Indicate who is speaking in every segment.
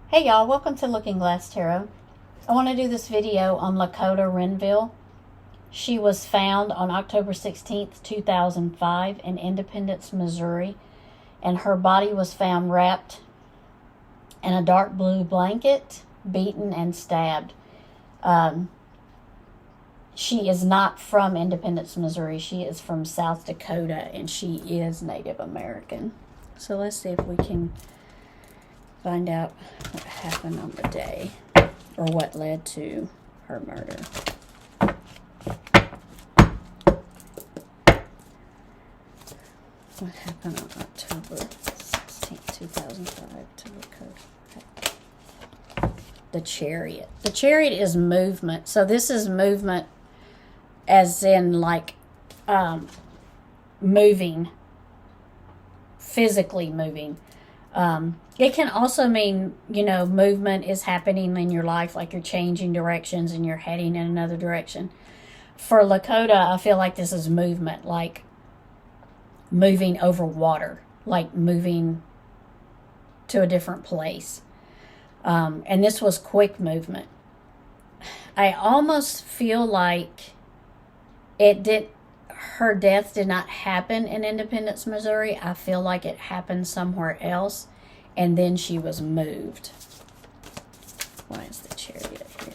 Speaker 1: Hey y'all, welcome to Looking Glass Tarot. I want to do this video on Lakota Renville. She was found on October 16th, 2005 in Independence, Missouri, and her body was found wrapped in a dark blue blanket, beaten and stabbed. She is not from Independence, Missouri. She is from South Dakota, and she is Native American. So let's see if we can find out what happened on the day, or what led to her murder. What happened on October 16th, 2005 to Lakota? The Chariot. The Chariot is movement. So this is movement as in like moving, physically moving. It can also mean, movement is happening in your life, like you're changing directions and you're heading in another direction. For Lakota, I feel like this is movement, like moving over water, like moving to a different place. And this was quick movement. I almost feel like her death did not happen in Independence, Missouri. I feel like it happened somewhere else, and then she was moved. Why is the Chariot here?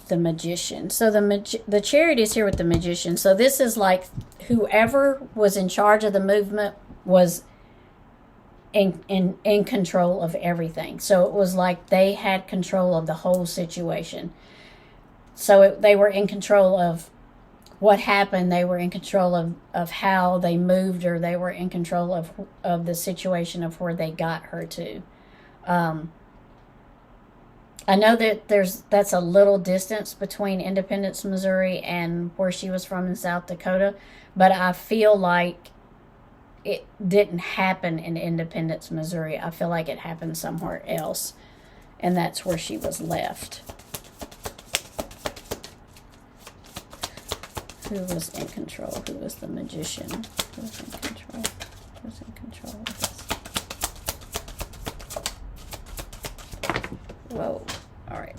Speaker 1: The Magician. So the Chariot is here with the Magician. So this is like whoever was in charge of the movement was in control of everything. So it was like they had control of the whole situation. So they were in control of what happened. They were in control of how they moved, or they were in control of the situation of where they got her to. I know that that's a little distance between Independence, Missouri and where she was from in South Dakota, but I feel like it didn't happen in Independence, Missouri. I feel like it happened somewhere else, and that's where she was left. Who was in control? Who was the Magician? Who was in control? Who was in control of this? Whoa. All right.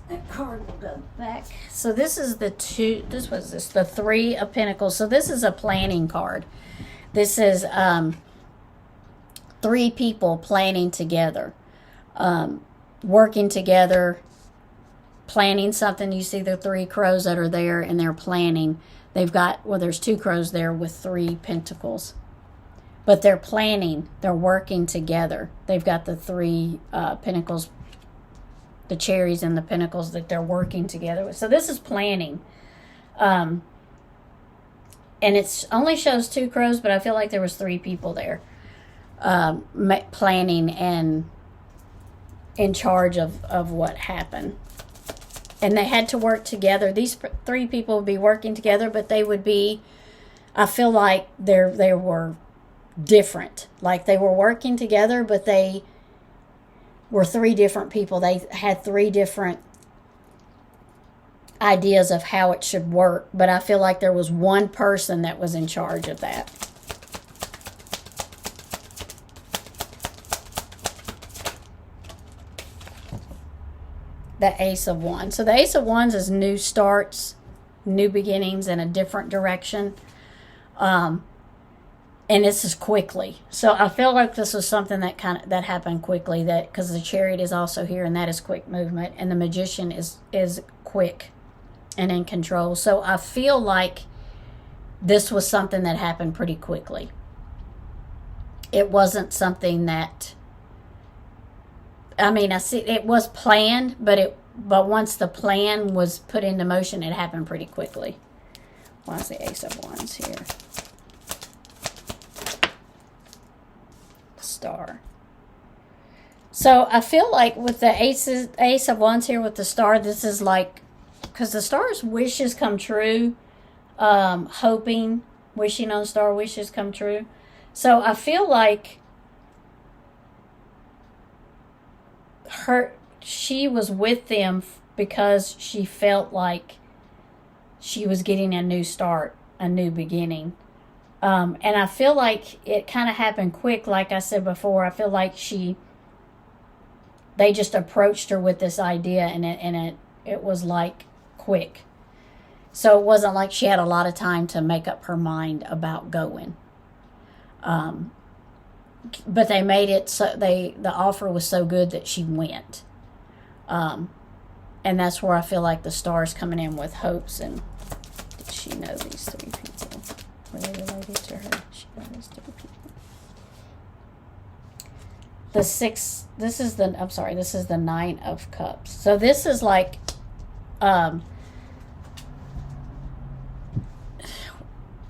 Speaker 1: That card will go back. So this is the Three of Pentacles. So this is a planning card. This is three people planning together, working together, planning something. You see the three crows that are there, and they're planning. There's two crows there with three pentacles. But they're planning, they're working together. They've got the three pentacles, the cherries and the pentacles that they're working together with. So this is planning. And it only shows two crows, but I feel like there was three people there planning and in charge of what happened. And they had to work together. These three people would be working together, but they would be, I feel like they were different. Like they were working together, but they were three different people. They had three different ideas of how it should work, but I feel like there was one person that was in charge of that. The Ace of Wands. So the Ace of Wands is new starts, new beginnings in a different direction. And this is quickly. So I feel like this was something that happened quickly, that because the Chariot is also here, and that is quick movement, and the Magician is quick and in control. So I feel like this was something that happened pretty quickly. It wasn't something that, I see it was planned, but once the plan was put into motion, it happened pretty quickly. Why is the Ace of Wands here? Star. So I feel like with the Ace of Wands here with the Star, this is like, because the Star's wishes come true, hoping, wishing on Star, wishes come true. So I feel like she was with them because she felt like she was getting a new start, a new beginning. And I feel like it kind of happened quick. Like I said before, I feel like they just approached her with this idea, and it was like quick. So it wasn't like she had a lot of time to make up her mind about going. But they made it so the offer was so good that she went. And that's where I feel like the star's coming in with hopes. And did she know these three people? Were they related to her? She knows these three people. This is the Nine of Cups. So this is like,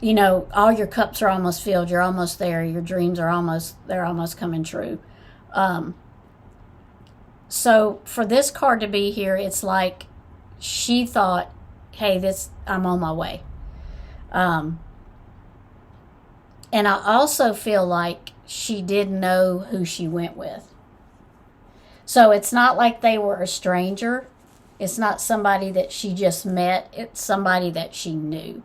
Speaker 1: you know, all your cups are almost filled. You're almost there. Your dreams are almost coming true. So for this card to be here, it's like she thought, hey, I'm on my way. And I also feel like she did know who she went with. So it's not like they were a stranger. It's not somebody that she just met. It's somebody that she knew,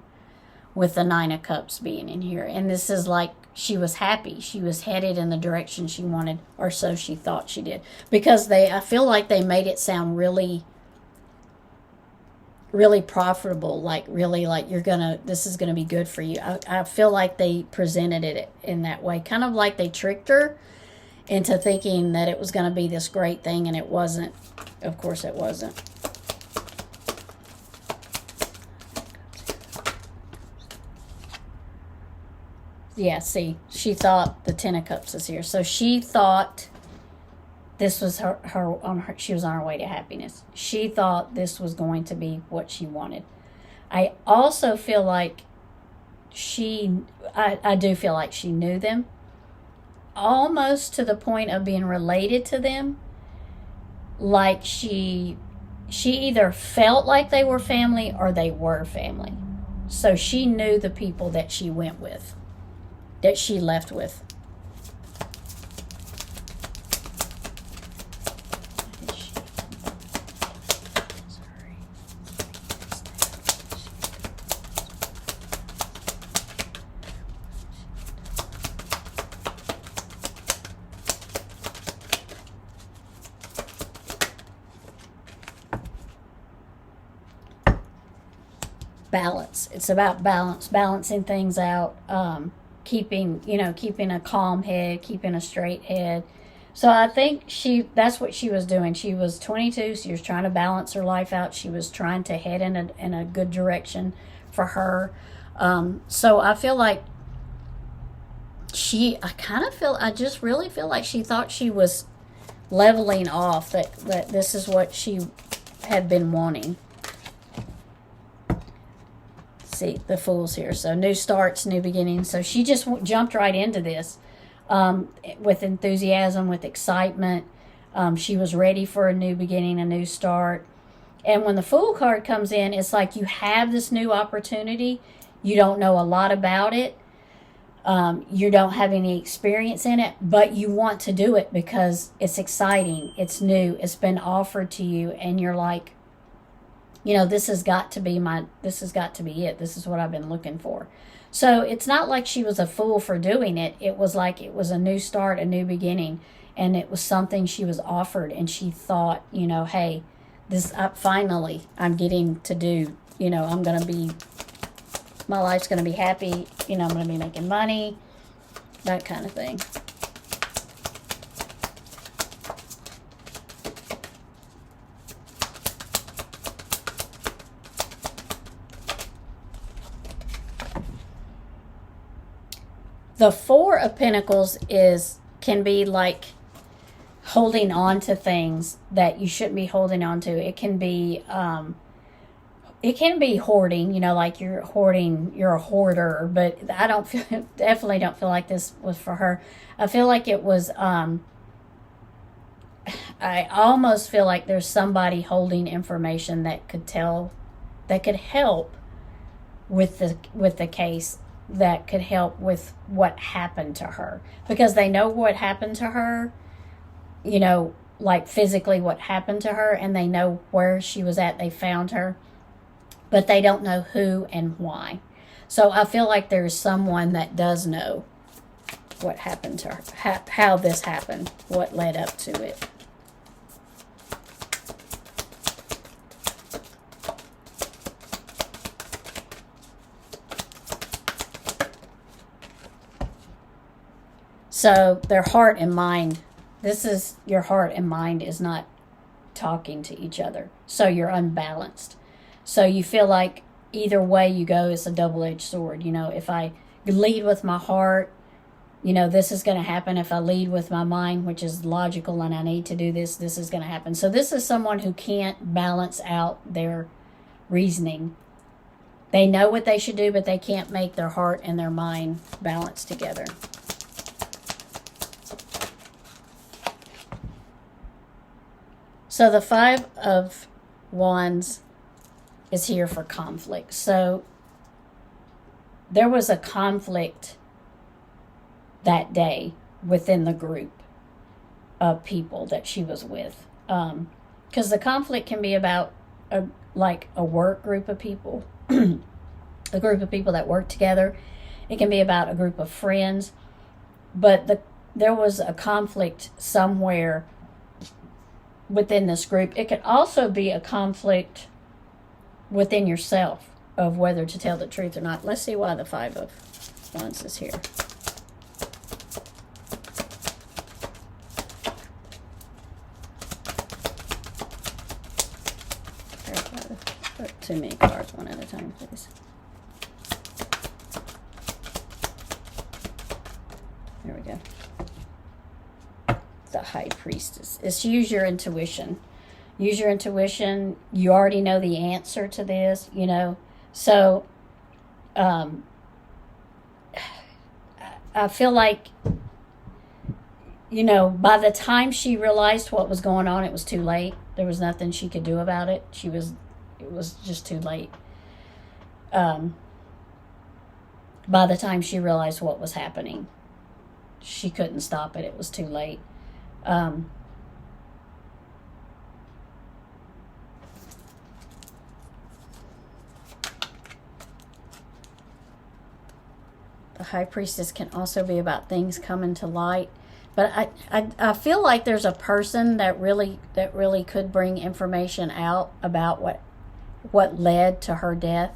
Speaker 1: with the Nine of Cups being in here. And this is like she was happy. She was headed in the direction she wanted, or so she thought she did. Because I feel like they made it sound really, really profitable, like really like this is gonna be good for you. I feel like they presented it in that way, kind of like they tricked her into thinking that it was gonna be this great thing, and it wasn't. Of course it wasn't. Yeah, see, she thought the Ten of Cups is here, so she thought this was she was on her way to happiness. She thought this was going to be what she wanted. I also feel like I do feel like she knew them, almost to the point of being related to them. Like she either felt like they were family or they were family. So she knew the people that she went with, that she left with. Balance. It's about balance, balancing things out, keeping a calm head, keeping a straight head. So I think that's what she was doing. She was 22. She was trying to balance her life out. She was trying to head in a good direction for her. So I feel like I just really feel like she thought she was leveling off, that this is what she had been wanting. See, the Fool's here. So new starts, new beginnings. So she just jumped right into this with enthusiasm, with excitement. She was ready for a new beginning, a new start. And when the Fool card comes in, it's like you have this new opportunity. You don't know a lot about it. You don't have any experience in it, but you want to do it because it's exciting. It's new. It's been offered to you, and you're like, this has got to be it. This is what I've been looking for. So it's not like she was a fool for doing it. It was like it was a new start, a new beginning, and it was something she was offered, and she thought, hey, finally I'm getting to do, my life's going to be happy, I'm going to be making money, that kind of thing. The Four of Pentacles can be like holding on to things that you shouldn't be holding on to. It can be hoarding, like you're a hoarder, but I definitely don't feel like this was for her. I feel like it was, I almost feel like there's somebody holding information that could help with the case, that could help with what happened to her, because they know what happened to her, like physically what happened to her, and they know where she was at. They found her, but they don't know who and why. So I feel like there's someone that does know what happened to her, how this happened, what led up to it. So their heart and mind, this is your heart and mind is not talking to each other. So you're unbalanced. So you feel like either way you go, it's a double-edged sword. You know, if I lead with my heart, you know, this is going to happen. If I lead with my mind, which is logical and I need to do this, this is going to happen. So this is someone who can't balance out their reasoning. They know what they should do, but they can't make their heart and their mind balance together. So the Five of Wands is here for conflict. So there was a conflict that day within the group of people that she was with. Because the conflict can be about a work group of people, a group of people that work together. It can be about a group of friends. But there was a conflict somewhere within this group. It could also be a conflict within yourself of whether to tell the truth or not. Let's see why the Five of Wands is here. Put too many cards one at a time, please. There we go. The High Priestess. It's use your intuition. Use your intuition. You already know the answer to this, you know. So, I feel like, you know, by the time she realized what was going on, it was too late. There was nothing she could do about it. It was just too late. By the time she realized what was happening, she couldn't stop it. It was too late. The High Priestess can also be about things coming to light, but I feel like there's a person that really could bring information out about what led to her death.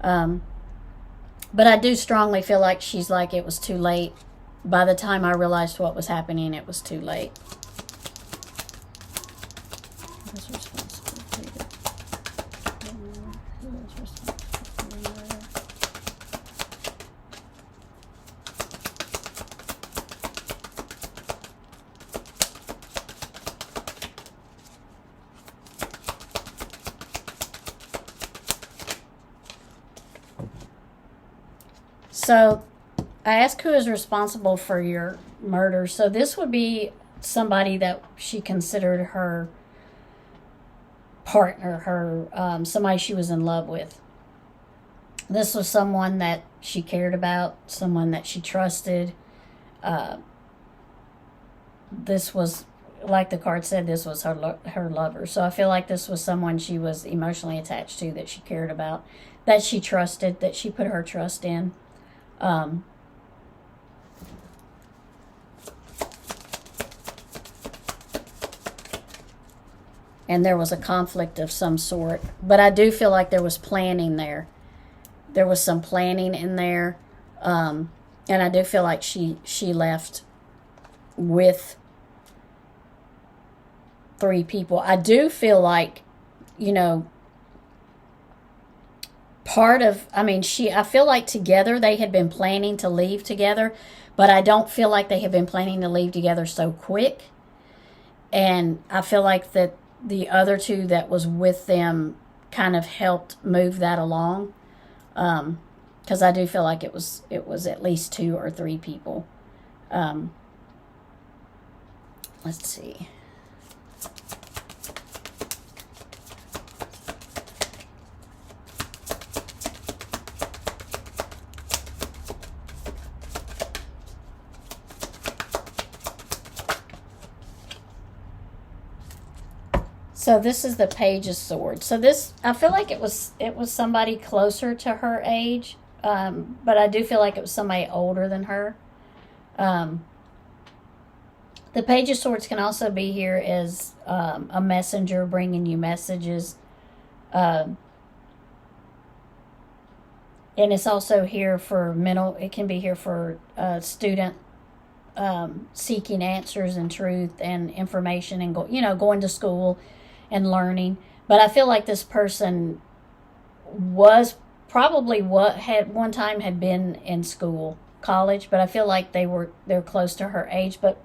Speaker 1: But I do strongly feel like she's like, it was too late. By the time I realized what was happening, it was too late. Who's responsible for it? Who is responsible for it? So I asked who is responsible for your murder. So this would be somebody that she considered her partner, her somebody she was in love with. This was someone that she cared about, someone that she trusted. This was, like the card said, this was her lover. So I feel like this was someone she was emotionally attached to, that she cared about, that she trusted, that she put her trust in. And there was a conflict of some sort. But I do feel like there was planning there. There was some planning in there. And I do feel like she left with 3 people. I do feel like, you know, I feel like together they had been planning to leave together, but I don't feel like they had been planning to leave together so quick. And I feel like that the other 2 that was with them kind of helped move that along. Because I do feel like it was at least 2 or 3 people. Let's see. So this is the Page of Swords. So this, I feel like it was somebody closer to her age, but I do feel like it was somebody older than her. The Page of Swords can also be here as a messenger bringing you messages. And it's also here for it can be here for student seeking answers and truth and information and going to school and learning. But I feel like this person was probably had one time had been in school, college, but I feel like they're close to her age, but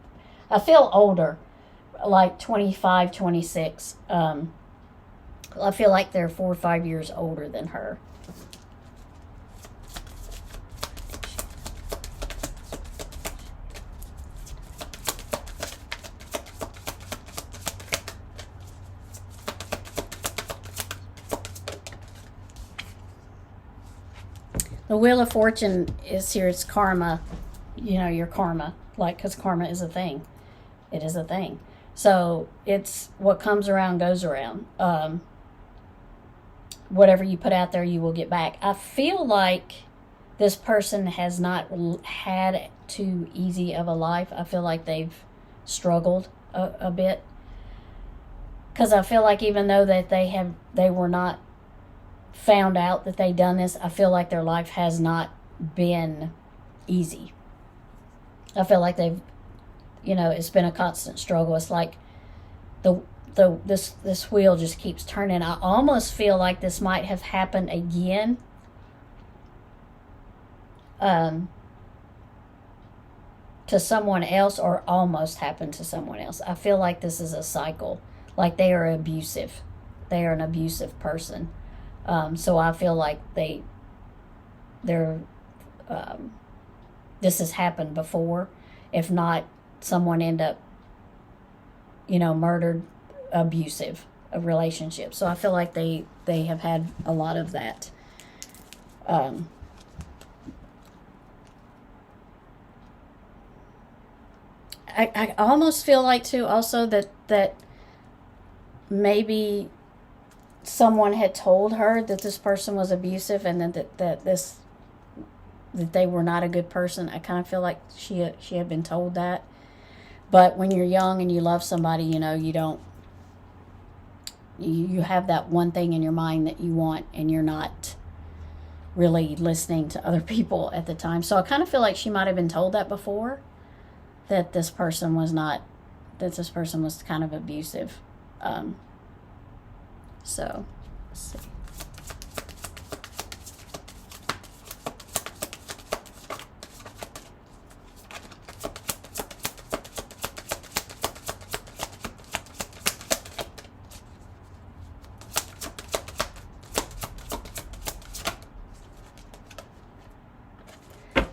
Speaker 1: I feel older, like 25, 26. I feel like they're 4 or 5 years older than her. The Wheel of Fortune is here. It's karma, your karma, because karma is a thing. It is a thing. So it's what comes around goes around. Whatever you put out there, you will get back. I feel like this person has not had too easy of a life. I feel like they've struggled a bit. Because I feel like even though that they were not found out that they done this, I feel like their life has not been easy. I feel like they've, it's been a constant struggle. It's like this wheel just keeps turning. I almost feel like this might have happened again. To someone else, or almost happened to someone else. I feel like this is a cycle. Like they are abusive. They are an abusive person. So I feel like they're this has happened before. If not, someone end up, murdered, abusive a relationship. So I feel like they have had a lot of that. I almost feel like too also that maybe someone had told her that this person was abusive and that they were not a good person. I kind of feel like she had been told that. But when you're young and you love somebody, you have that one thing in your mind that you want, and you're not really listening to other people at the time. So I kind of feel like she might have been told that before, that this person was kind of abusive. So, let's see.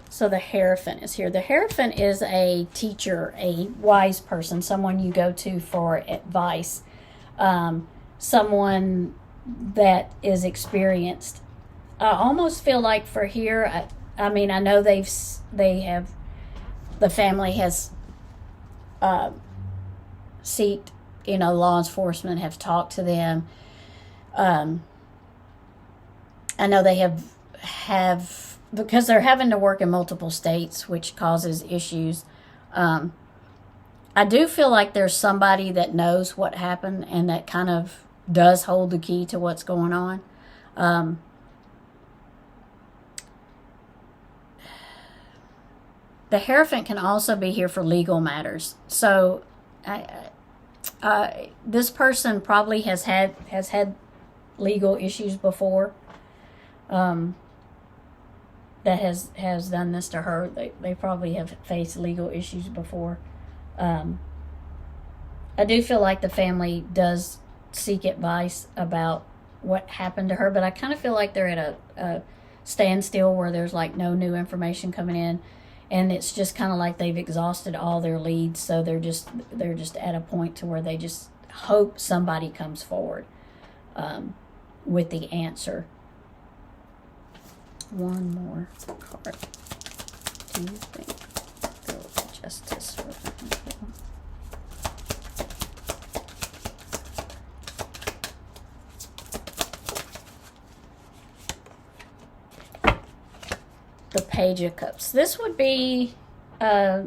Speaker 1: So the Hierophant is here. The Hierophant is a teacher, a wise person, someone you go to for advice. Someone that is experienced. I almost feel like for here, I know the family has seeked, law enforcement have talked to them. I know they have because they're having to work in multiple states, which causes issues. I do feel like there's somebody that knows what happened and that kind of does hold the key to what's going on. The Hierophant can also be here for legal matters. So this person probably has had legal issues before. That has done this to her. They probably have faced legal issues before. I do feel like the family does seek advice about what happened to her, but I kind of feel like they're at a standstill where there's like no new information coming in, and it's just kind of like they've exhausted all their leads, so they're just at a point to where they just hope somebody comes forward with the answer. One more card. Do you think there will be justice for Renville? the Page of Cups. This would be a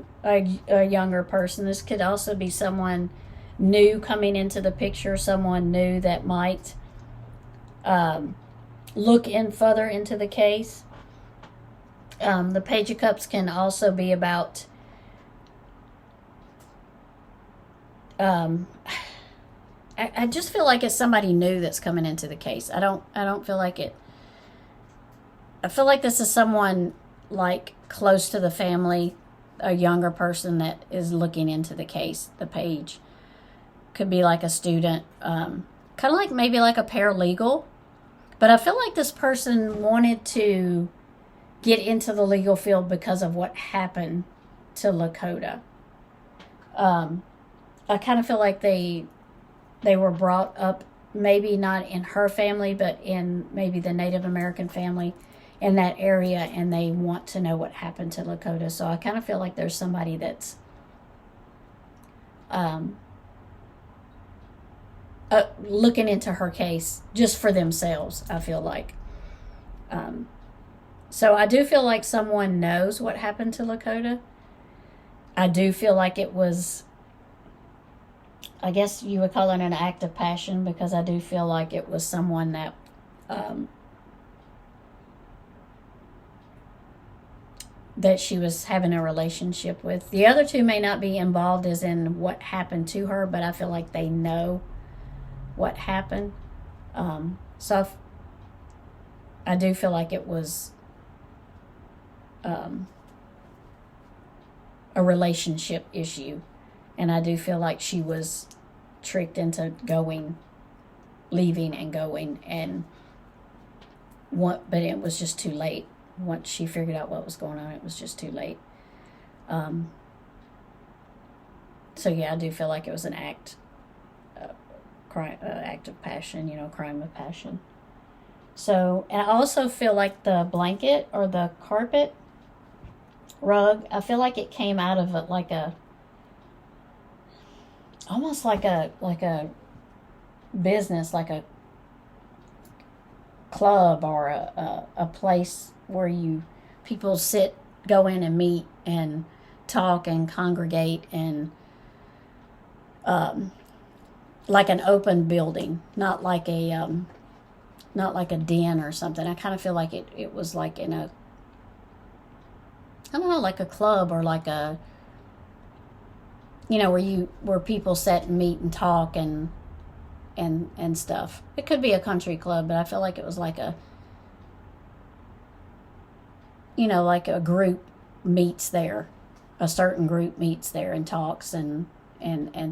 Speaker 1: younger person. This could also be someone new coming into the picture, someone new that might look in further into the case. The Page of Cups can also be about I just feel like it's somebody new that's coming into the case. I don't feel like it. I feel like this is someone like close to the family, a younger person that is looking into the case. The Page could be like a student, kind of like maybe like a paralegal. But I feel like this person wanted to get into the legal field because of what happened to Lakota. I kind of feel like they were brought up, maybe not in her family, but in maybe the Native American family in that area, and they want to know what happened to Lakota. So I kind of feel like there's somebody that's looking into her case just for themselves, I feel like. So I do feel like someone knows what happened to Lakota. I do feel like it was, I guess you would call it an act of passion, because I do feel like it was someone that that she was having a relationship with. The other two may not be involved as in what happened to her, but I feel like they know what happened. So I do feel like it was a relationship issue, and I do feel like she was tricked into leaving and going, and but it was just too late. Once she figured out what was going on, it was just too late. So yeah, I do feel like it was an act of passion, crime of passion. So, and I also feel like the blanket or the carpet rug, I feel like it came out of almost like a business, like a club or a place where people go in and meet and talk and congregate, and like an open building, not like a den or something. I kind of feel like it was like in a, I don't know, like a club, or like a, where people sit and meet and talk and stuff. It could be a country club, but I feel like it was like a, like a group meets there, a certain group meets there and talks and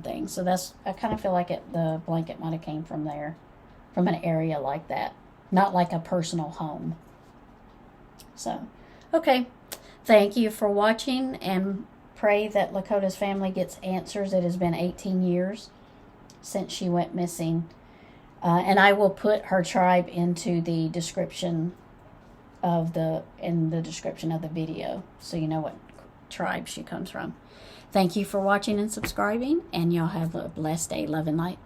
Speaker 1: things. So I kind of feel like the blanket might have came from there, from an area like that, not like a personal home. So, okay. Thank you for watching, and pray that Lakota's family gets answers. It has been 18 years since she went missing. And I will put her tribe into the description in the description of the video, so you know what tribe she comes from. Thank you for watching and subscribing, and y'all have a blessed day. Love and light.